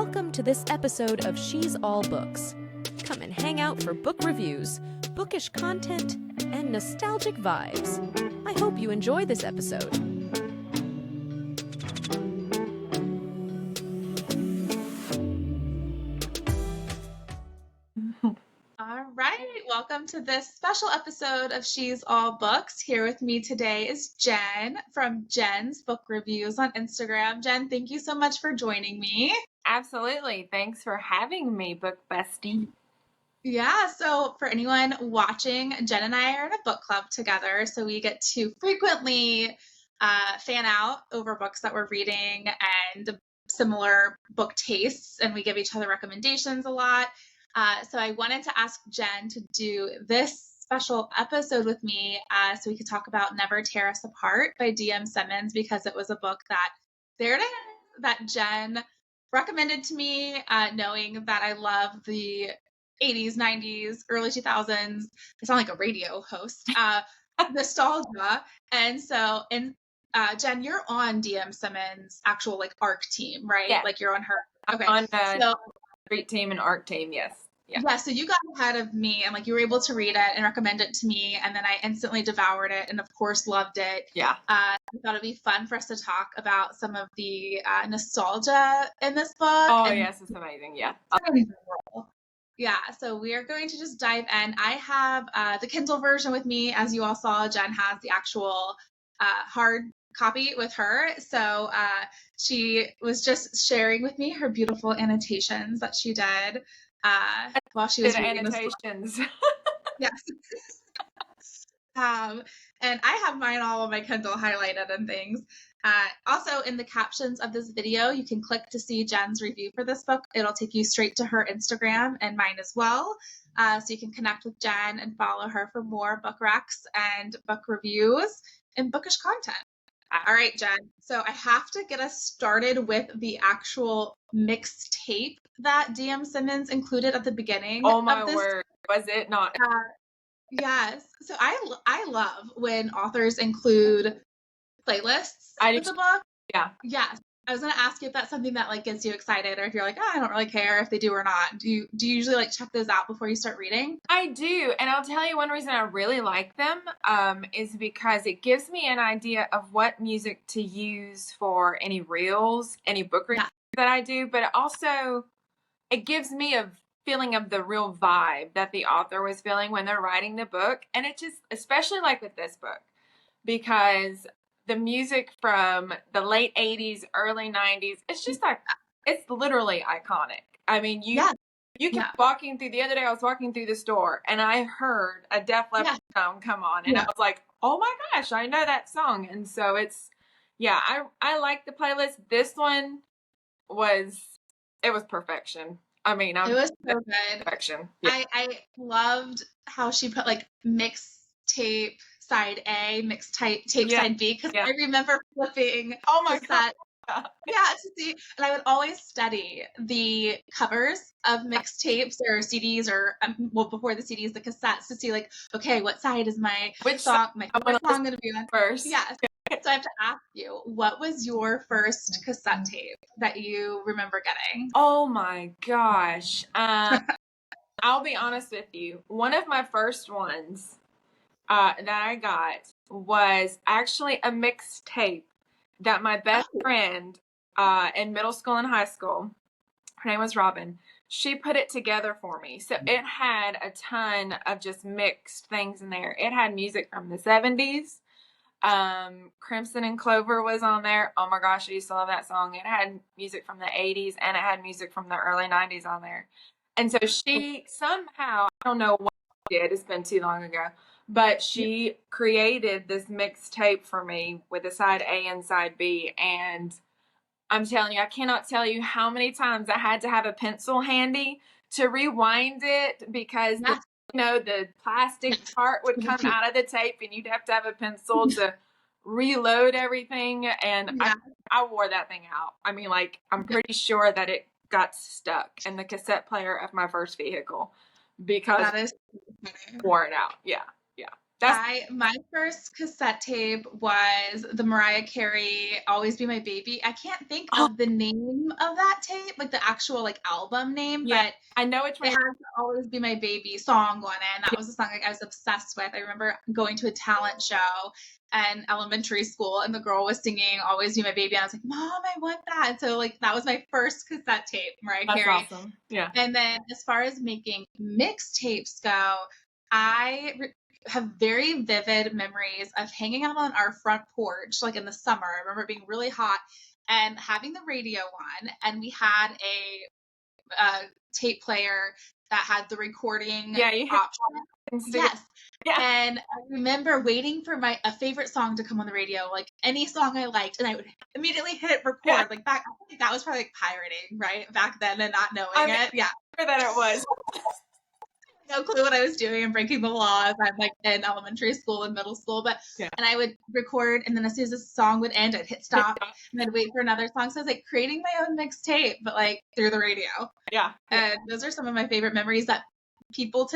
Welcome to this episode of She's All Books. Come and hang out for book reviews, bookish content, and nostalgic vibes. I hope you enjoy this episode. All right, welcome to this special episode of She's All Books. Here with me today is Jenn from Jenn's Book Reviews on Instagram. Jenn, thank you so much for joining me. Absolutely. Thanks for having me, Book Bestie. Yeah, so for anyone watching, Jenn and I are in a book club together, so we get to frequently fan out over books that we're reading and similar book tastes, and we give each other recommendations a lot. So I wanted to ask Jenn to do this special episode with me so we could talk about Never Tear Us Apart by D.M. Simmons, because it was a book that Jenn recommended to me, knowing that I love the 80s, 90s, early 2000s. I sound like a radio host. Nostalgia. And so, Jenn, you're on D.M. Simmons' actual ARC team, right? Yeah. Like you're on her. Okay. On the Street team and ARC team, yes. Yeah, so you got ahead of me and you were able to read it and recommend it to me, and then I instantly devoured it and of course loved it. Yeah. I thought it'd be fun for us to talk about some of the nostalgia in this book. Oh, yes, it's amazing. Yeah. Yeah, so we are going to just dive in. I have the Kindle version with me. As you all saw, Jenn has the actual hard copy with her. So she was just sharing with me her beautiful annotations that she did while she was reading annotations. Yes. And I have mine all on my Kindle highlighted and things. Also, in the captions of this video, you can click to see Jenn's review for this book. It'll take you straight to her Instagram and mine as well. So you can connect with Jenn and follow her for more book recs and book reviews and bookish content. All right, Jenn. So I have to get us started with the actual mixtape that D.M. Simmons included at the beginning. Oh my word. Was it not? Yes. So I love when authors include playlists with the book. Yeah. Yes. I was going to ask you if that's something that gets you excited, or if you're like, I don't really care if they do or not. Do you usually check those out before you start reading? I do. And I'll tell you one reason I really like them is because it gives me an idea of what music to use for any reels, any book reviews that I do. But also it gives me a feeling of the real vibe that the author was feeling when they're writing the book. And it just, especially with this book, because the music from the late 80s, early 90s, it's just it's literally iconic. I mean, you keep walking through, the other day I was walking through the store and I heard a Def Leppard song come on, and I was like, oh my gosh, I know that song. And so I like the playlist. This one was perfection. I mean, it was so good. Perfection. Yeah. I loved how she put mixtape side A, mixtape side B, because I remember flipping. Oh my God. To see, and I would always study the covers of mixtapes or CDs, or before the CDs, the cassettes, to see okay, what side is my song going to be on first? Yes. So I have to ask you, what was your first cassette tape that you remember getting? Oh my gosh. I'll be honest with you. One of my first ones that I got was actually a mixtape that my best friend in middle school and high school, her name was Robin, she put it together for me. So it had a ton of just mixed things in there. It had music from the 70s. Crimson and Clover was on there. Oh my gosh, I used to love that song. It had music from the 80s and it had music from the early 90s on there. And so she somehow, I don't know what she did, it's been too long ago, but she created this mixtape for me with a side A and side B. And I'm telling you, I cannot tell you how many times I had to have a pencil handy to rewind it, because the plastic part would come out of the tape and you'd have to have a pencil to reload everything. And I wore that thing out. I mean, I'm pretty sure that it got stuck in the cassette player of my first vehicle because I wore it out. Yeah. My first cassette tape was the Mariah Carey "Always Be My Baby." I can't think of the name of that tape, like the actual like album name, but I know it's it has to "Always Be My Baby" song on it, and that was a song like I was obsessed with. I remember going to a talent show in elementary school, and the girl was singing "Always Be My Baby," and I was like, "Mom, I want that!" And so like that was my first cassette tape, Mariah Carey. That's awesome. Yeah. And then as far as making mixtapes go, I have very vivid memories of hanging out on our front porch, like in the summer. I remember it being really hot and having the radio on, and we had a tape player that had the recording option. Yes. Yeah. And I remember waiting for a favorite song to come on the radio, like any song I liked, and I would immediately hit record. Yeah. Like I think that was probably like pirating, right? Back then and not knowing it. Yeah. I remember that it was. No clue what I was doing and breaking the laws. I'm like in elementary school and middle school, and I would record, and then as soon as the song would end, I'd hit stop and I'd wait for another song. So I was like creating my own mixtape, but like through the radio. Yeah. And those are some of my favorite memories that people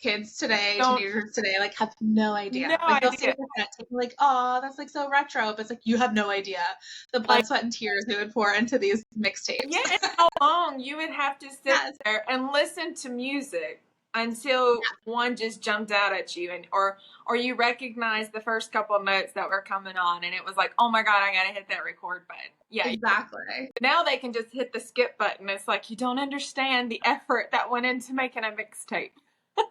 kids today, teenagers today, like have no idea. They'll see that tape, like, oh, that's like so retro, but it's like you have no idea the blood, sweat, and tears we would pour into these mixtapes. Yeah, and how long you would have to sit there and listen to music until one just jumped out at you, and or you recognized the first couple of notes that were coming on, and it was like, oh my god, I gotta hit that record button. Yeah, exactly. Now they can just hit the skip button. It's like you don't understand the effort that went into making a mixtape.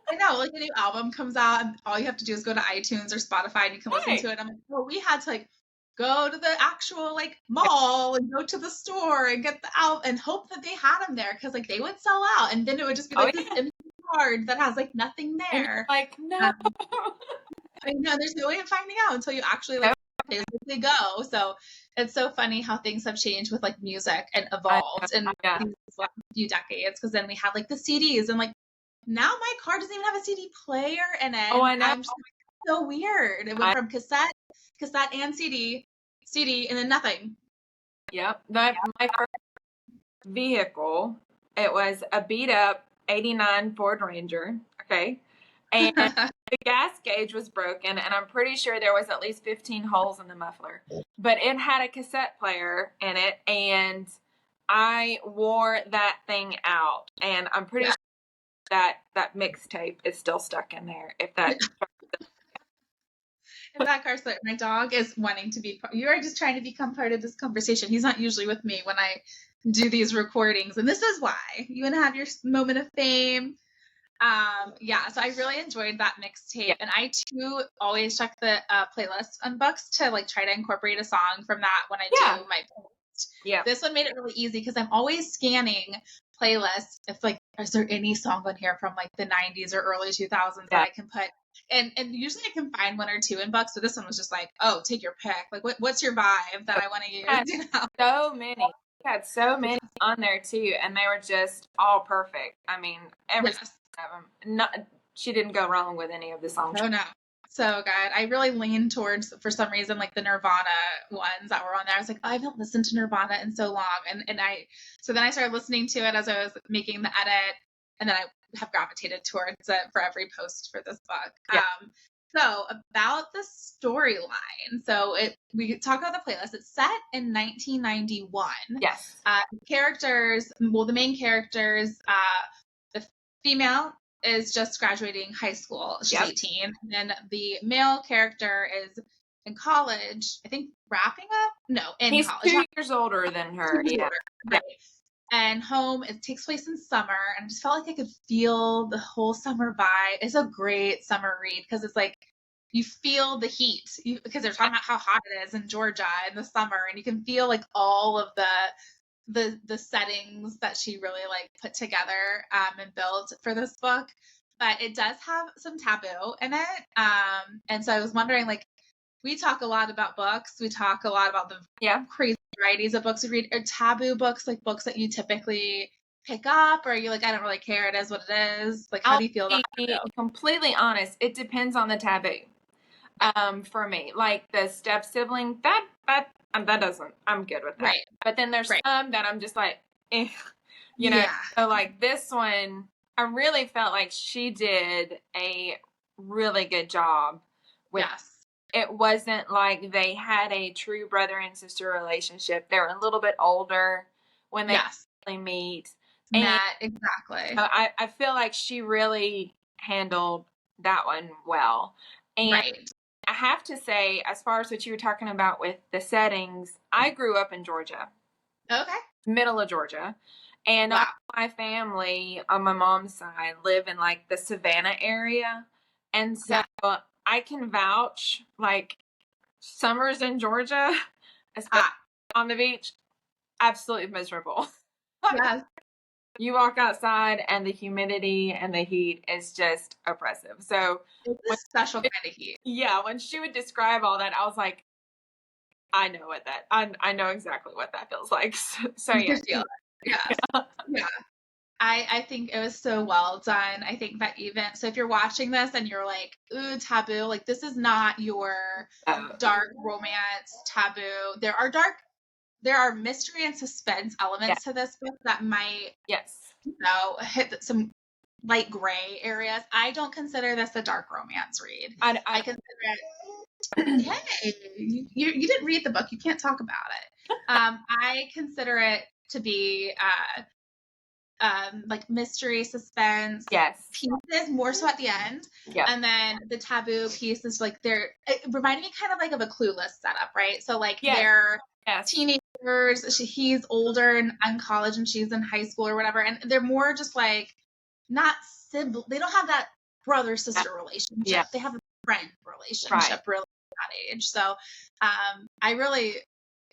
I know, like a new album comes out, and all you have to do is go to iTunes or Spotify, and you can listen to it. I'm like, well, we had to like go to the actual like mall and go to the store and get the album and hope that they had them there, because like they would sell out, and then it would just be like this empty card that has like nothing there. Like, no. I know, there's no way of finding out until you actually like physically go. So it's so funny how things have changed with like music and evolved in these last few decades, because then we had like the CDs, and like now my car doesn't even have a CD player in it. Oh, I know. I'm just so weird. It went from cassette and CD, and then nothing. Yep. My first vehicle, it was a beat up 89 Ford Ranger. Okay. And the gas gauge was broken, and I'm pretty sure there was at least 15 holes in the muffler. But it had a cassette player in it, and I wore that thing out. And I'm pretty sure that mixtape is still stuck in there. If that car, so my dog is wanting to be. You are just trying to become part of this conversation. He's not usually with me when I do these recordings, and this is why you want to have your moment of fame. So I really enjoyed that mixtape, and I too always check the playlist on books to like try to incorporate a song from that when I do my post. Yeah, this one made it really easy because I'm always scanning playlists. If like, is there any song on here from like the 90s or early 2000s that I can put? And usually I can find one or two in books, but this one was just like, oh, take your pick. Like, what's your vibe that I want to use? You know? So many. We had so many on there too, and they were just all perfect. I mean, every of them. She didn't go wrong with any of the songs. Oh no, so good. I really leaned towards, for some reason, like the Nirvana ones that were on there. I was like, oh, I haven't listened to Nirvana in so long, and then I started listening to it as I was making the edit, and then I have gravitated towards it for every post for this book. Yeah. So about the storyline. So we talk about the playlist. It's set in 1991. Yes. The main characters, the female is just graduating high school. She's 18. And then the male character is in college, I think wrapping up? No, in college. He's 2 years older than her. Yeah. Right. And it takes place in summer, and I just felt like I could feel the whole summer vibe. It's a great summer read because it's like you feel the heat because they're talking about how hot it is in Georgia in the summer, and you can feel like all of the settings that she really like put together and built for this book. But it does have some taboo in it, and so I was wondering, like, we talk a lot about books. We talk a lot about the crazy varieties of books we read. Are taboo books like books that you typically pick up, or are you like, I don't really care, it is what it is? Like, how do you feel about taboo? To be completely honest, it depends on the taboo. For me, like the step sibling, that doesn't, I'm good with that. Right. But then there's some that I'm just like, you know. So like this one, I really felt like she did a really good job with. Yes. It wasn't like they had a true brother and sister relationship. They're a little bit older when they Yes. finally meet. And Matt, exactly. I feel like she really handled that one well. And Right. I have to say, as far as what you were talking about with the settings, I grew up in Georgia, Okay. middle of Georgia. And all Wow. my family on my mom's side live in like the Savannah area. And so I can vouch, like, summers in Georgia, especially on the beach, absolutely miserable. Yes. You walk outside and the humidity and the heat is just oppressive. So It's a special kind of heat. yeah, when she would describe all that, I was like, I know what that, I know exactly what that feels like. So You yeah. can feel it. Yes. Yeah. I think it was so well done. I think that even so, if you're watching this and you're like, ooh, taboo, like this is not your dark romance taboo. There are mystery and suspense elements to this book that might, hit some light gray areas. I don't consider this a dark romance read. I consider it. Hey, you didn't read the book. You can't talk about it. I consider it to be like mystery, suspense pieces, more so at the end. And then the taboo piece is like it reminded me kind of like of a Clueless setup, right? So like they're teenagers, he's older and in college and she's in high school or whatever, and they're more just like not sibling. They don't have that brother sister relationship. They have a friend relationship really at that age. So I really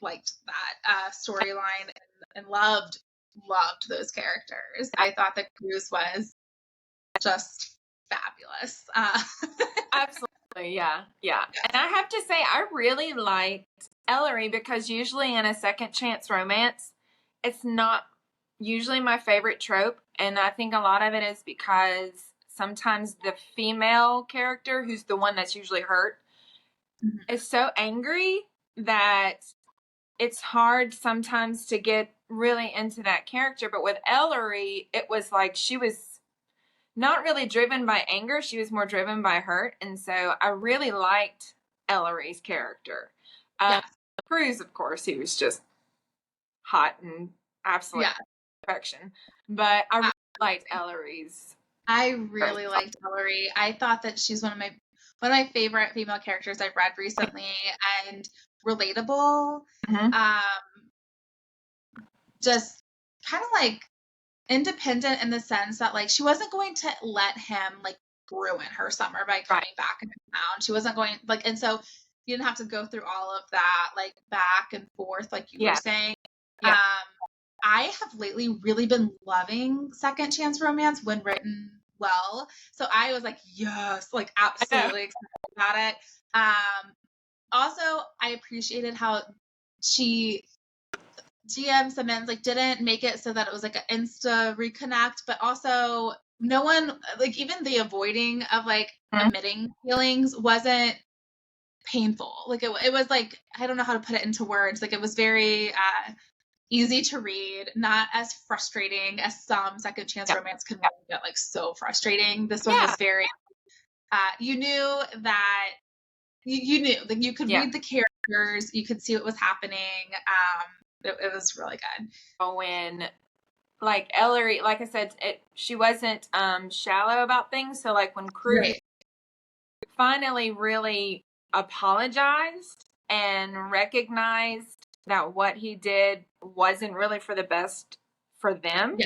liked that storyline and loved those characters. I thought that Cruz was just fabulous. Absolutely, yeah. And I have to say, I really liked Ellery because usually in a second chance romance, it's not usually my favorite trope. And I think a lot of it is because sometimes the female character, who's the one that's usually hurt, is so angry that it's hard sometimes to get really into that character. But with Ellery, it was like she was not really driven by anger. She was more driven by hurt. And so I really liked Ellery's character. Cruz, of course, he was just hot and absolute perfection. But I really liked Ellery's. I really liked Ellery. I thought that she's one of my favorite female characters I've read recently, and relatable. Just kind of like independent in the sense that like she wasn't going to let him like ruin her summer by coming back into town. She wasn't going like, and so you didn't have to go through all of that like back and forth like you were saying. I have lately really been loving second chance romance when written well. So I was like, yes, like absolutely excited about it. Also, I appreciated how GM Simmons like didn't make it so that it was like an insta reconnect, but also no one, like even the avoiding of like admitting feelings wasn't painful. Like it was like, I don't know how to put it into words. Like it was very easy to read, not as frustrating as some second chance romance can get like so frustrating. This one was very, you knew that you knew like you could read the characters, you could see what was happening. It was really good. When like Ellery, like I said, she wasn't shallow about things. So like when Cruz finally really apologized and recognized that what he did wasn't really for the best for them.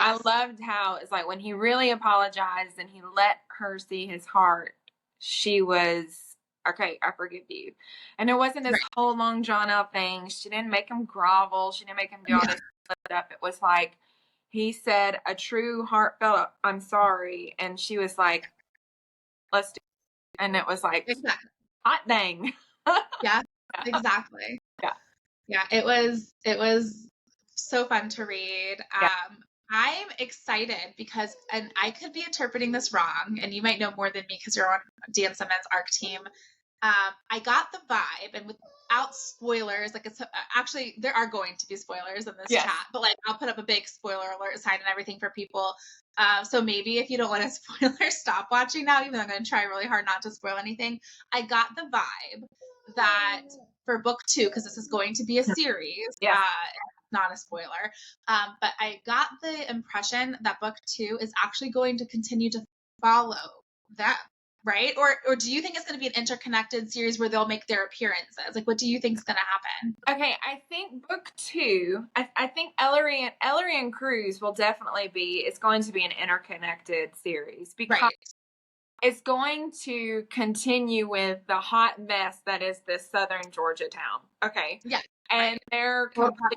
I loved how it's like when he really apologized and he let her see his heart, she was okay, I forgive you. And it wasn't this whole long drawn out thing. She didn't make him grovel. She didn't make him do all this stuff. It was like he said a true heartfelt I'm sorry. And she was like, let's do it. And it was like hot dang. Exactly. It was so fun to read. I'm excited because, and I could be interpreting this wrong, and you might know more than me because you're on Dan Simmons' ARC team. I got the vibe, and without spoilers, like it's actually there are going to be spoilers in this chat, but like I'll put up a big spoiler alert sign and everything for people. So maybe if you don't want a spoiler, stop watching now. Even though I'm going to try really hard not to spoil anything. I got the vibe that for book 2, because this is going to be a series. Not a spoiler, but I got the impression that book 2 is actually going to continue to follow that. Right? Or do you think it's going to be an interconnected series where they'll make their appearances? Like, what do you think is going to happen? Okay, I think book 2, I think Ellery and Cruz will definitely be, it's going to be an interconnected series because it's going to continue with the hot mess that is this southern Georgia town. Okay. Yeah. And they're completely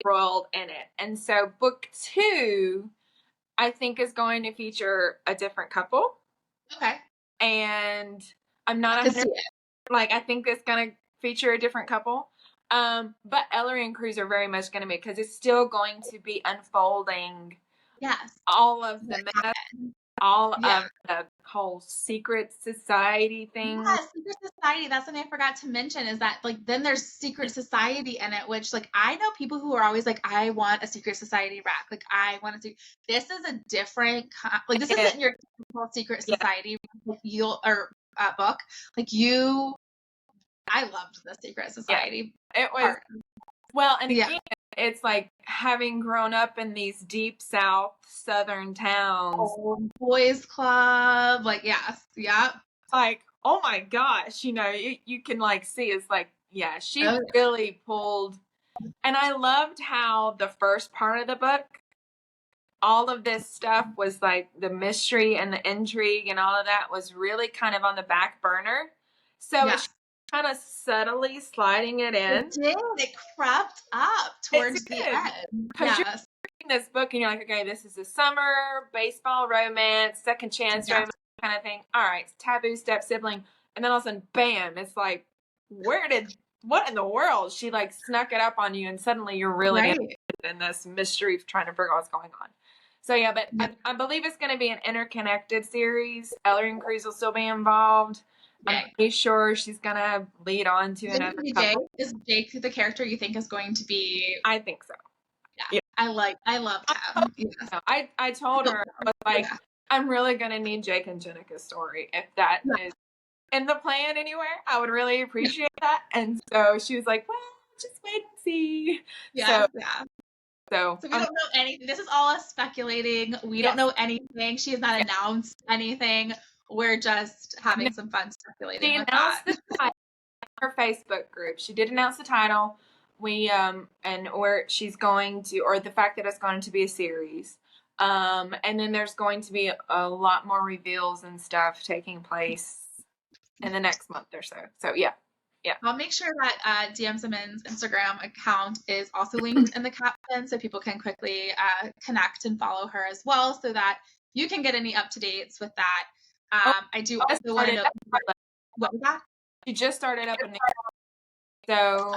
embroiled in it. And so book 2, I think, is going to feature a different couple. Okay. And I'm not 100%, like, I think it's going to feature a different couple. But Ellery and Cruz are very much going to be, because it's still going to be unfolding. Yes. All of the mess, all of the whole secret society thing. Yeah, secret society. That's something I forgot to mention, is that like then there's secret society in it, which like I know people who are always like, I want a secret society rack. Like I want to see. This is a different like this isn't your typical secret society book. Like you, I loved the secret society. It was well, and again, it's like having grown up in these deep South Southern towns. Boys club, like, like, oh my gosh, you know, you can like see it's like, she really pulled. And I loved how the first part of the book, all of this stuff was like the mystery and the intrigue and all of that was really kind of on the back burner. So it's kind of subtly sliding it in. It did. It crept up towards the end. Because you're reading this book and you're like, okay, this is a summer baseball romance, second chance romance kind of thing. All right, taboo step sibling. And then all of a sudden, bam, it's like, what in the world? She like snuck it up on you and suddenly you're really interested in this mystery of trying to figure out what's going on. So but I believe it's going to be an interconnected series. Ellery and Cruz will still be involved. I'm pretty sure she's going to lead on to another couple. Is Jake the character you think is going to be? I think so. Yeah. I loved him. I told her, I was like, I'm really going to need Jake and Jenica's story. If that is in the plan anywhere, I would really appreciate that. And so she was like, well, just wait and see. So we don't know anything. This is all us speculating. We don't know anything. She has not announced anything. We're just having some fun speculating. She announced the title in her Facebook group. She did announce the title. She's going to, or the fact that it's going to be a series. And then there's going to be a lot more reveals and stuff taking place in the next month or so. So yeah. I'll make sure that DM Simmons' Instagram account is also linked in the caption so people can quickly connect and follow her as well, so that you can get any up-to-dates with that. I do also want to know what was that? She just started up so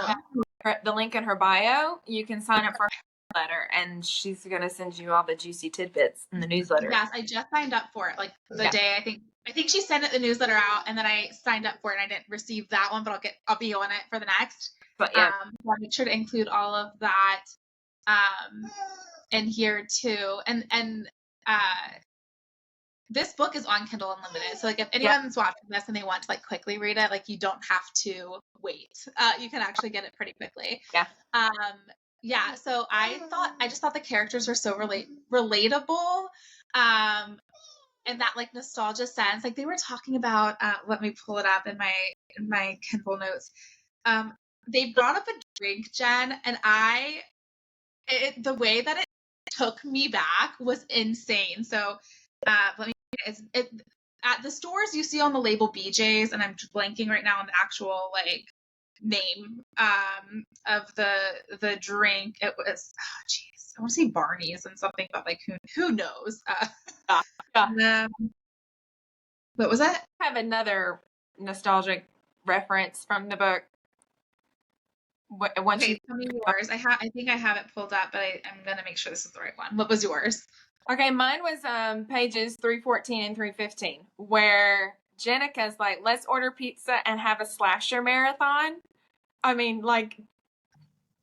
the link in her bio, you can sign up for her newsletter, and she's going to send you all the juicy tidbits in the newsletter. Yes, I just signed up for it, like the day I think she sent the newsletter out, and then I signed up for it, and I didn't receive that one, but I'll be on it for the next. But I'll make sure to include all of that in here too. And this book is on Kindle Unlimited, so like if anyone's watching this and they want to like quickly read it, like you don't have to wait. You can actually get it pretty quickly. So I just thought the characters were so relatable. In that like nostalgia sense, like they were talking about, let me pull it up in my Kindle notes. They brought up a drink, Jen, and the way that it took me back was insane. So, let me, at the stores you see on the label BJ's, and I'm just blanking right now on the actual like name, of the drink. It was, I want to say Barney's and something, but like who knows? What was that? I have another nostalgic reference from the book. Tell me yours. I think I have it pulled up, but I'm gonna make sure this is the right one. What was yours? Okay, mine was pages 314 and 315, where Jenica's like, let's order pizza and have a slasher marathon. I mean, like,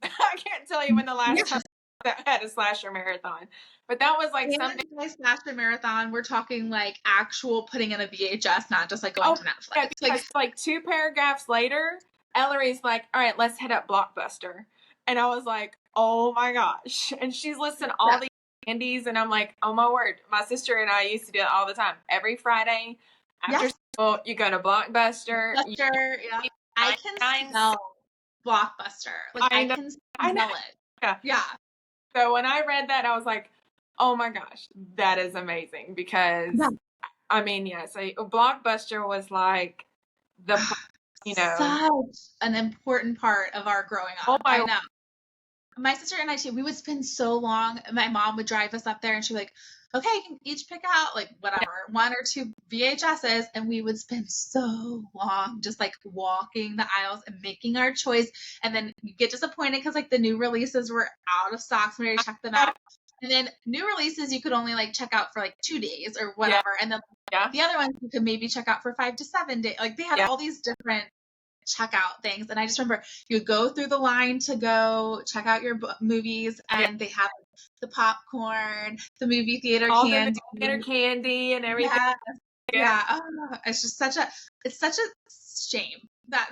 I can't tell you when the last time that had a slasher marathon, but that was like something. My slasher marathon, we're talking like actual putting in a VHS, not just like going to Netflix. Yeah, like 2 paragraphs later, Ellery's like, all right, let's hit up Blockbuster. And I was like, oh my gosh. And she's listing all these candies, and I'm like, oh my word. My sister and I used to do it all the time. Every Friday after school, you go to Blockbuster. Yeah. I can smell Blockbuster. Like I can smell it. Yeah. So when I read that, I was like, oh my gosh, that is amazing. Because I mean, so Blockbuster was like the, such an important part of our growing up. Oh my, I know. My sister and I too, we would spend so long. My mom would drive us up there, and she'd be like, okay, you can each pick out like whatever, 1 or 2 VHSs, and we would spend so long just like walking the aisles and making our choice. And then you get disappointed because like the new releases were out of stock, so we had to check them out. And then new releases you could only like check out for like 2 days or whatever. And then the other ones you could maybe check out for 5 to 7 days. Like they had all these different checkout things. And I just remember you would go through the line to go check out your movies, and they have the popcorn, the movie theater candy. The theater candy and everything. Yeah. Oh, it's just such a shame that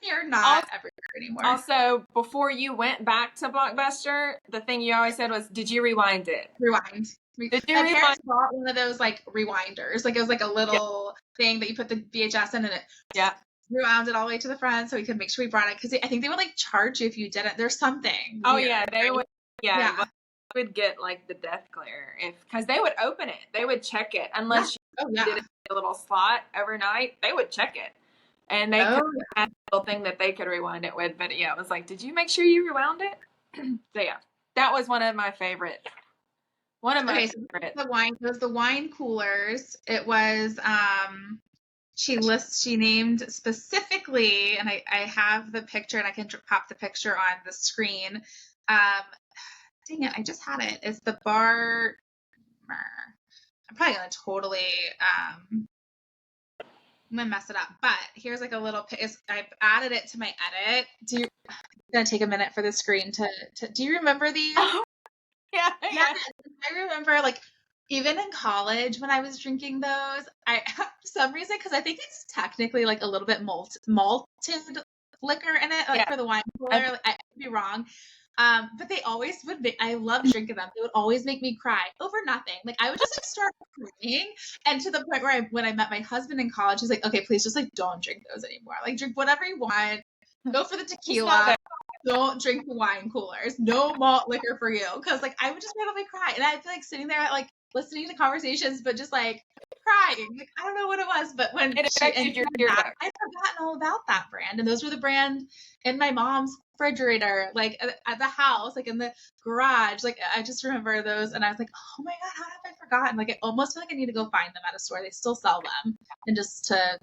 you're not everywhere anymore. Also, before you went back to Blockbuster, the thing you always said was, did you rewind it? Rewind. Did you My parents bought one of those like rewinders. Like it was like a little thing that you put the VHS in, and it rewound it all the way to the front so we could make sure we brought it, because I think they would like charge you if you didn't. There's something weird, they would would get like the death glare because they would open it, they would check it unless you did a little slot overnight. They would check it, and they could have a little thing that they could rewind it with. But it was like, did you make sure you rewound it? So that was one of my favorites. The wine, it was the wine coolers. It was she named specifically, and I have the picture, and I can pop the picture on the screen. Dang it, I just had it. It's the bar. I'm probably gonna totally I'm gonna mess it up, but here's like a little. I've added it to my edit. It's gonna take a minute for the screen to. Do you remember these? Yeah. I remember like even in college when I was drinking those, I for some reason, because I think it's technically like a little bit malted liquor in it, like for the wine cooler. Like, I could be wrong. But they always would make, I loved drinking them. They would always make me cry over nothing. Like I would just like start crying, and to the point where when I met my husband in college, he's like, okay, please just like don't drink those anymore. Like drink whatever you want. Go for the tequila. Don't drink the wine coolers. No malt liquor for you. Cause like I would just randomly cry, and I'd be like sitting there like listening to conversations, but just like crying. Like I don't know what it was, but when it affected your ear, I'd forgotten all about that brand, and those were the brand in my mom's refrigerator, like at the house, like in the garage. Like I just remember those, and I was like, oh my god, how have I forgotten? Like I almost feel like I need to go find them at a store. They still sell them, and just to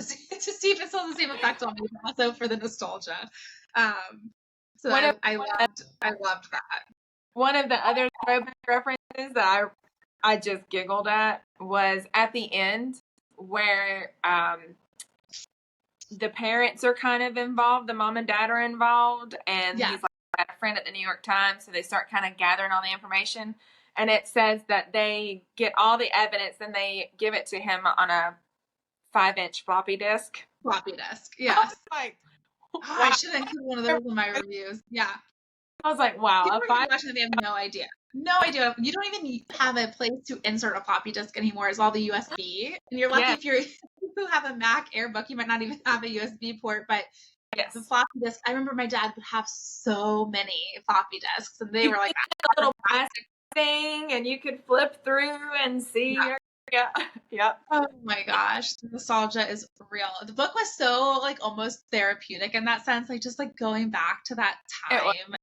see if it still has the same effect on me, but also for the nostalgia. So I loved that. One of the other throwback references that I just giggled at was at the end where the parents are kind of involved, the mom and dad are involved, and he's like a friend at the New York Times, so they start kind of gathering all the information, and it says that they get all the evidence and they give it to him on a 5-inch floppy disk. Yes. I was like, wow. I should have included one of those in my reviews. Yeah. I was like, wow. People are watching, they have no idea. No idea. You don't even have a place to insert a floppy disk anymore. It's all the USB. And you're lucky if you have a Mac Airbook, you might not even have a USB port, but the floppy disk, I remember my dad would have so many floppy disks, and they were like a little plastic thing, and you could flip through and see Oh my gosh, the nostalgia is real. The book was so like almost therapeutic in that sense, like just like going back to that time,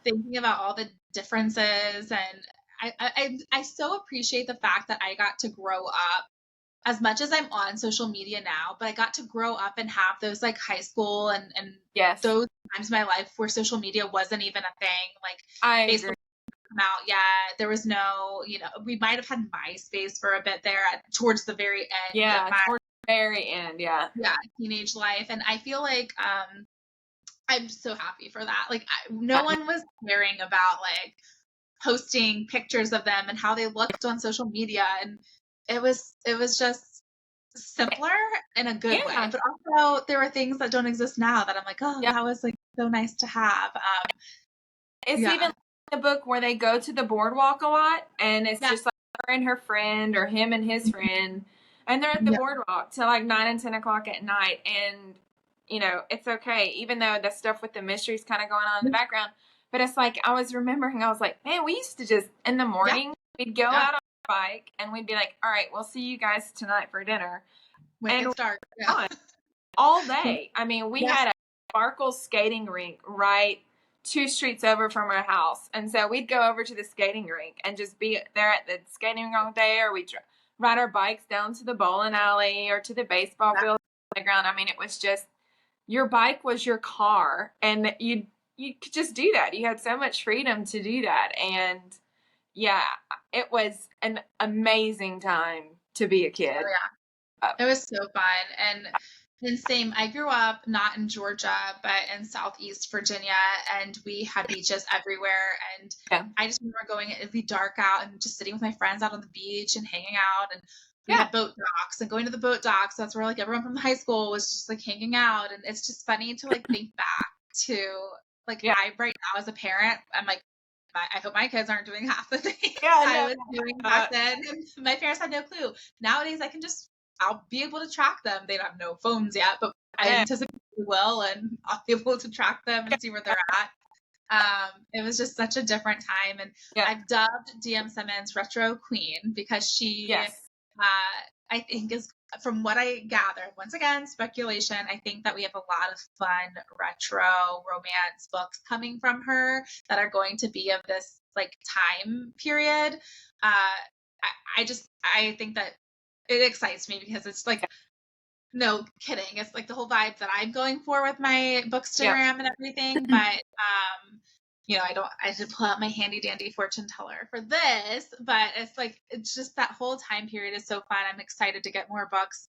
thinking about all the differences. And I so appreciate the fact that I got to grow up. As much as I'm on social media now, but I got to grow up and have those like high school and those times in my life where social media wasn't even a thing. Like Facebook didn't come out yet. There was no, we might have had MySpace for a bit there towards the very end. Very end, yeah. Yeah, teenage life. And I feel like I'm so happy for that. Like no one was caring about like posting pictures of them and how they looked on social media, and it was just simpler in a good way. Yeah. But also there were things that don't exist now that I'm like, oh, Yeah. that was like so nice to have. It's Yeah. even the book where they go to the boardwalk a lot, and it's Yeah. just like her and her friend, or him and his friend, and they're at the Yeah. boardwalk till like 9 and 10 o'clock at night, and you know it's okay, even though the stuff with the mysteries kind of going on in the background. But it's like I was remembering, I was like, man, we used to just in the morning we'd go out on our bike and we'd be like, all right, we'll see you guys tonight for dinner, When and it's dark. Yeah. all day. I mean, we Yeah. had a Sparkle skating rink right 2 streets over from our house. And so we'd go over to the skating rink and just be there at the skating rink all day, or we'd ride our bikes down to the bowling alley or to the baseball field playground. I mean, it was just, your bike was your car, and you could just do that. You had so much freedom to do that. And yeah, it was an amazing time to be a kid. Oh, yeah. It was so fun. And same, I grew up not in Georgia, but in Southeast Virginia, and we had beaches everywhere. And Yeah. I just remember going, it'd be dark out, and just sitting with my friends out on the beach and hanging out. And we had boat docks, and going to the boat docks. That's where like everyone from high school was just like hanging out. And it's just funny to like think back to like I right now as a parent, I'm like, I hope my kids aren't doing half the things I was doing back then. And my parents had no clue. Nowadays, I'll be able to track them. They don't have no phones yet, but I anticipate they will, and I'll be able to track them and see where they're at. It was just such a different time. And I've dubbed DM Simmons Retro Queen because she, I think, is, from what I gathered, once again, speculation, I think that we have a lot of fun retro romance books coming from her that are going to be of this like time period. I think that it excites me because it's like, no kidding, it's like the whole vibe that I'm going for with my Bookstagram and everything. But you know, I did pull out my handy dandy fortune teller for this, but it's just that whole time period is so fun. I'm excited to get more books.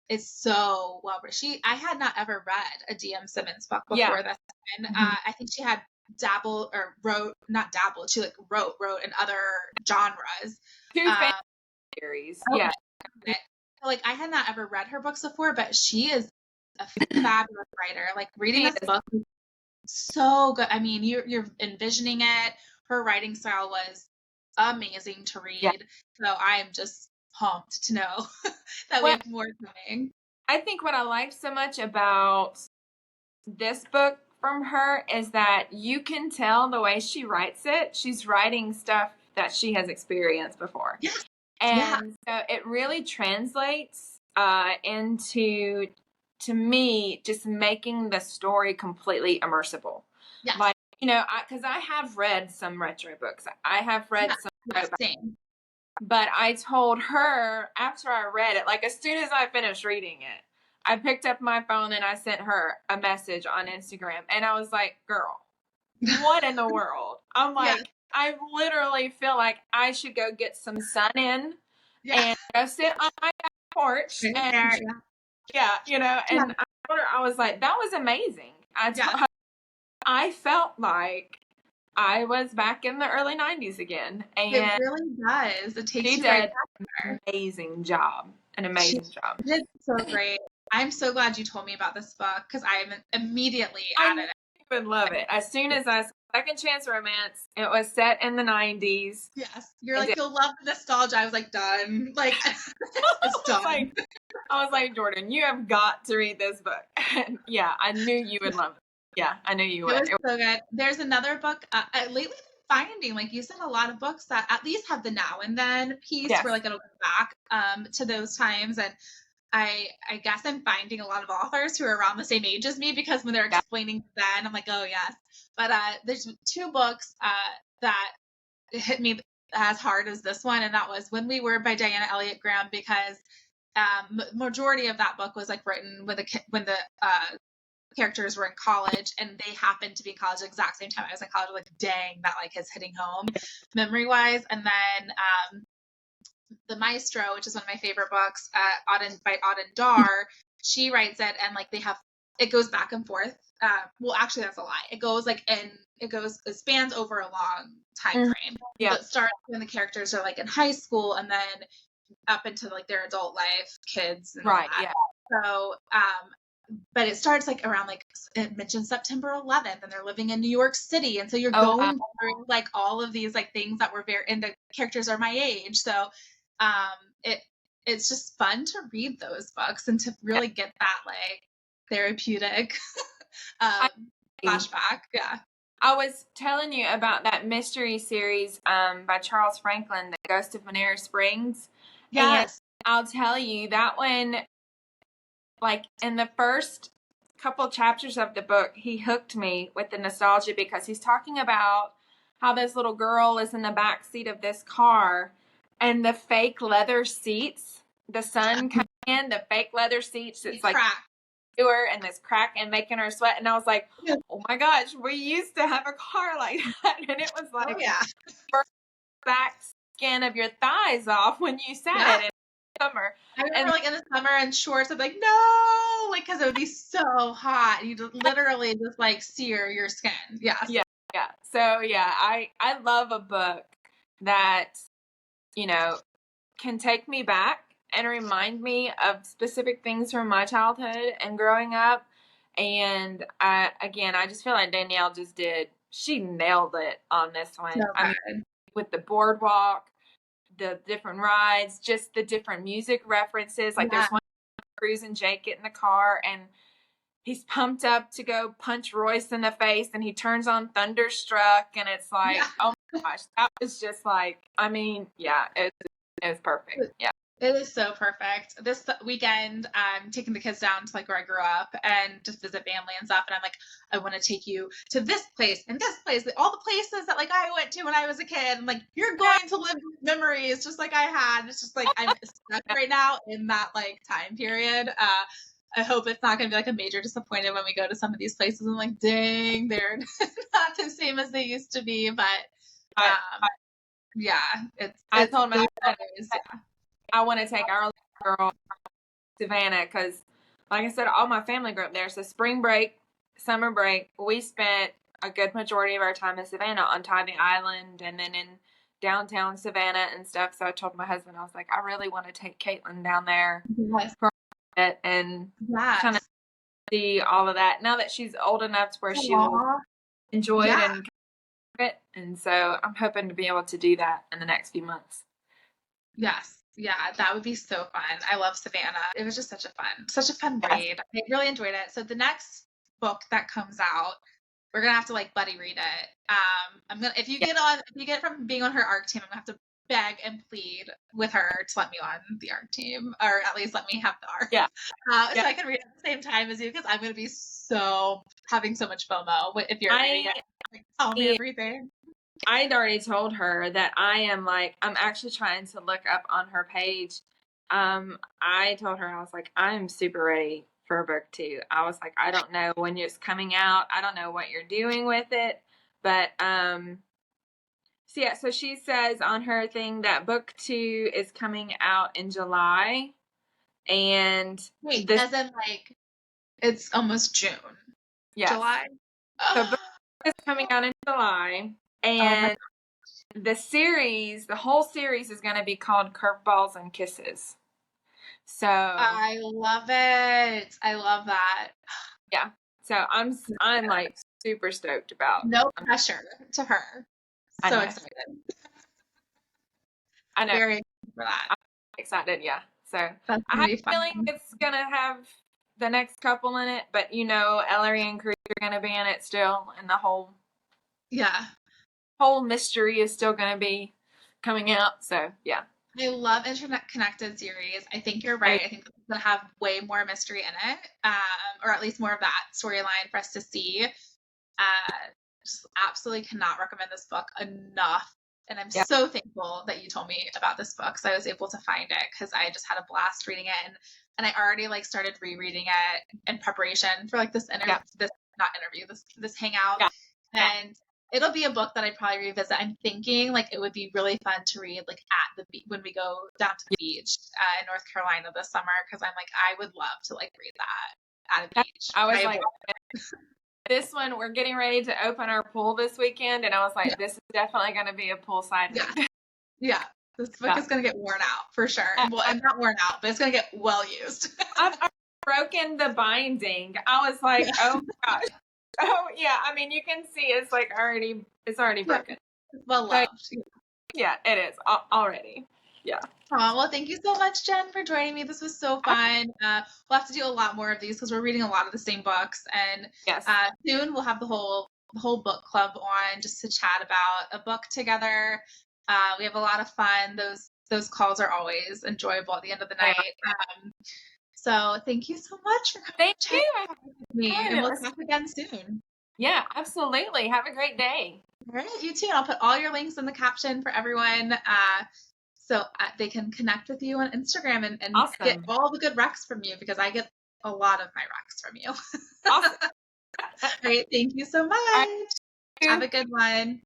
It's so well. I had not ever read a DM Simmons book before this, and I think she had not dabbled. She like wrote in other genres. 2 series. Like I had not ever read her books before, but she is a fabulous writer. Like reading this book was so good. I mean, you're envisioning it. Her writing style was amazing to read. So I am just pumped to know that we have more coming. I think what I like so much about this book from her is that you can tell the way she writes it. She's writing stuff that she has experienced before. Yes. And so it really translates into, to me, just making the story completely immersible. Yes. Like, you know, because I have read some retro books. I have read some. Same. But I told her after I read it, like as soon as I finished reading it, I picked up my phone and I sent her a message on Instagram. And I was like, girl, what in the world? I'm like, I literally feel like I should go get some sun in and go sit on my porch. And you know, and I was like, that was amazing. I felt like I was back in the early 90s again. And it really does. It takes you right back there. Amazing job. An amazing job. She did so great. I'm so glad you told me about this book because I immediately added it. I would love it. As soon as I saw Second Chance Romance, it was set in the 90s. Yes. You're like, you'll love the nostalgia. I was like, done. Like, it's done. I was like, Jordan, you have got to read this book. And I knew you would love it. Yeah, I knew you would. It was so good. There's another book lately finding, like you said, a lot of books that at least have the now and then piece where like it'll go back to those times. And I guess I'm finding a lot of authors who are around the same age as me because when they're explaining then, I'm like, oh yes. But there's 2 books that hit me as hard as this one, and that was When We Were by Diana Elliott Graham, because majority of that book was like written when the characters were in college, and they happened to be in college at the exact same time I was in college. Like, dang, that like is hitting home memory wise. And then the Maestro, which is one of my favorite books, by Auden Dar, she writes it, and like it goes back and forth. Well, actually, that's a lie. It spans over a long time frame. Yeah. So it starts when the characters are like in high school, and then up into like their adult life, kids, and all Right. that. Yeah. So, but it starts like around, like it mentioned, September 11th, and they're living in New York City, and so you're going through like all of these like things that were and the characters are my age, so it's just fun to read those books and to really get that like therapeutic flashback. Yeah. I was telling you about that mystery series by Charles Franklin, The Ghost of Monero Springs. Yes. And I'll tell you, that one, like in the first couple chapters of the book, he hooked me with the nostalgia, because he's talking about how this little girl is in the back seat of this car, and the fake leather seats, the sun coming in, the fake leather seats, it's like to her and this crack and making her sweat. And I was like, oh my gosh, we used to have a car like that. And it was like, back skin of your thighs off when you sat in the summer. I remember like in the summer in shorts, I'd be like, no, like, because it would be so hot. You just literally just like sear your skin. Yes. Yeah. Yeah. So yeah, I love a book that, you know, can take me back and remind me of specific things from my childhood and growing up. And I just feel like Danielle she nailed it on this one. So I mean, with the boardwalk, the different rides, just the different music references. Like there's one, Cruz and Jake get in the car and he's pumped up to go punch Royce in the face, and he turns on Thunderstruck, and it's like, oh my gosh, that was just like, I mean, yeah, it was perfect. Yeah. It is so perfect. This weekend, I'm taking the kids down to like where I grew up and just visit family and stuff. And I'm like, I want to take you to this place and this place, all the places that like I went to when I was a kid. And like, you're going to live memories just like I had. It's just like, I'm stuck right now in that like time period. I hope it's not going to be like a major disappointment when we go to some of these places and like, dang, they're not the same as they used to be. But yeah, I told my husband, I want to take our little girl to Savannah, because like I said, all my family grew up there. So spring break, summer break, we spent a good majority of our time in Savannah, on Tybee Island, and then in downtown Savannah and stuff. So I told my husband, I was like, I really want to take Caitlin down there for a bit and kind of see all of that. Now that she's old enough to where she will enjoy it and it. And so I'm hoping to be able to do that in the next few months. Yes. Yeah, that would be so fun. I love Savannah. It was just such a fun read. I really enjoyed it. So the next book that comes out, we're gonna have to like buddy read it. If you get from being on her ARC team, I'm gonna have to beg and plead with her to let me on the ARC team, or at least let me have the ARC. So I can read it at the same time as you, because I'm gonna be having so much FOMO if you're reading it. Like, tell me everything. I'd already told her that I'm actually trying to look up on her page. I told her, I was like, I'm super ready for a book 2. I was like, I don't know when it's coming out. I don't know what you're doing with it. But, so she says on her thing that book 2 is coming out in July. And wait, as in like, it's almost June. Yes. July? So book 2 is coming out in July. And the whole series is going to be called Curveballs and Kisses. So I love it. I love that. Yeah. So I'm like super stoked about. No pressure to her. So excited. I know. Very excited for that. I'm excited. Yeah. So I have a feeling it's going to have the next couple in it, but Ellery and Cruz are going to be in it still, and the whole mystery is still going to be coming out. So yeah. I love interconnected series. I think you're right. I think it's going to have way more mystery in it, or at least more of that storyline for us to see. Just absolutely cannot recommend this book enough. And I'm so thankful that you told me about this book, so I was able to find it, because I just had a blast reading it. And I already like started rereading it in preparation for like this hangout. And it'll be a book that I probably revisit. I'm thinking like it would be really fun to read like at the beach when we go down to the beach in North Carolina this summer, because I'm like I would love to like read that at a beach. I was like, this one, we're getting ready to open our pool this weekend, and I was like, this is definitely going to be a poolside read. Yeah. This book is going to get worn out for sure. Well, I'm not worn out, but it's going to get well used. I've broken the binding. I was like, oh my gosh. Oh yeah. I mean, you can see it's like it's already broken. Well loved. Yeah, it is already. Yeah. Oh, well, thank you so much, Jen, for joining me. This was so fun. We'll have to do a lot more of these because we're reading a lot of the same books, and yes. Soon we'll have the whole book club on just to chat about a book together. We have a lot of fun. Those calls are always enjoyable at the end of the night. So thank you so much for coming. Thank you. With me, and we'll talk again soon. Yeah, absolutely. Have a great day. All right, you too. And I'll put all your links in the caption for everyone, so they can connect with you on Instagram and awesome. Get all the good recs from you, because I get a lot of my recs from you. Awesome. All right, thank you so much. Have a good one.